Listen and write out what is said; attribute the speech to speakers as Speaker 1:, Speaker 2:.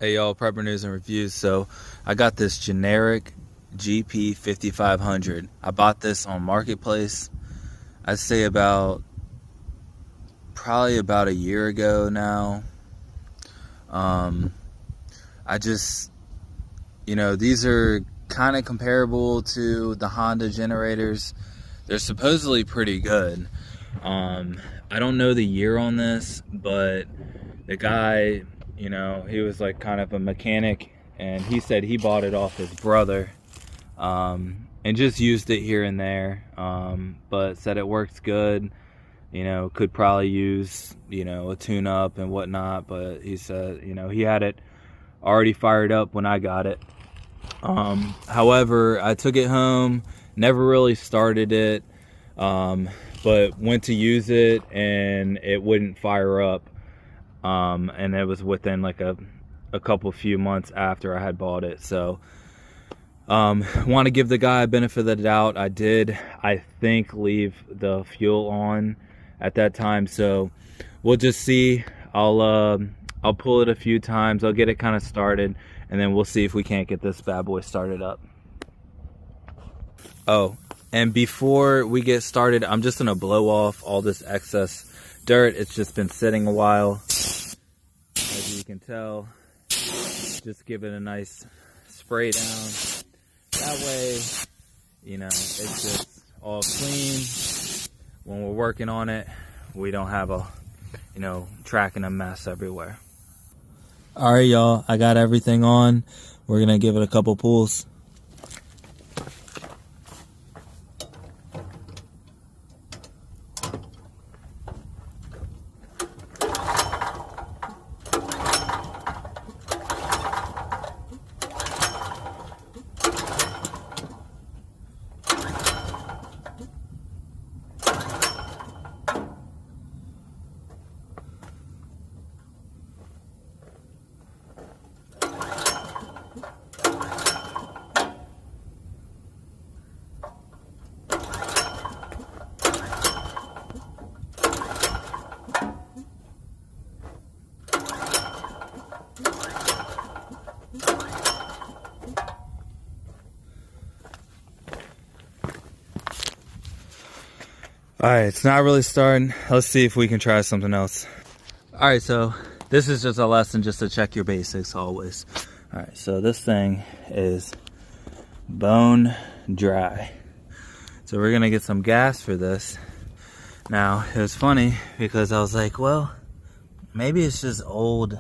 Speaker 1: Hey y'all, Prepper News and Reviews. So I got this Generac GP5500. I bought this on Marketplace. I'd say probably about a year ago now. I just, these are kind of comparable to the Honda generators. They're supposedly pretty good. I don't know the year on this, but the guy, he was like kind of a mechanic, and he said he bought it off his brother, and just used it here and there, but said it works good. Could probably use, a tune-up and whatnot, but he said, he had it already fired up when I got it. However, I took it home, never really started it, but went to use it and it wouldn't fire up. And it was within like a few months after I had bought it. So want to give the guy a benefit of the doubt. I did, I think, leave the fuel on at that time, so we'll just see. I'll pull it a few times, I'll get it kind of started, and then we'll see if we can't get this bad boy started up. Oh, and before we get started, I'm just gonna blow off all this excess dirt. It's just been sitting a while, as you can tell. Just give it a nice spray down. That way, it's just all clean. When we're working on it, we don't have a, tracking a mess everywhere. All right, y'all, I got everything on. We're gonna give it a couple pulls. All right, it's not really starting. Let's see if we can try something else. All right, so this is just a lesson just to check your basics always. All right, so this thing is bone dry. So we're gonna get some gas for this. Now, it was funny because I was like, well, maybe it's just old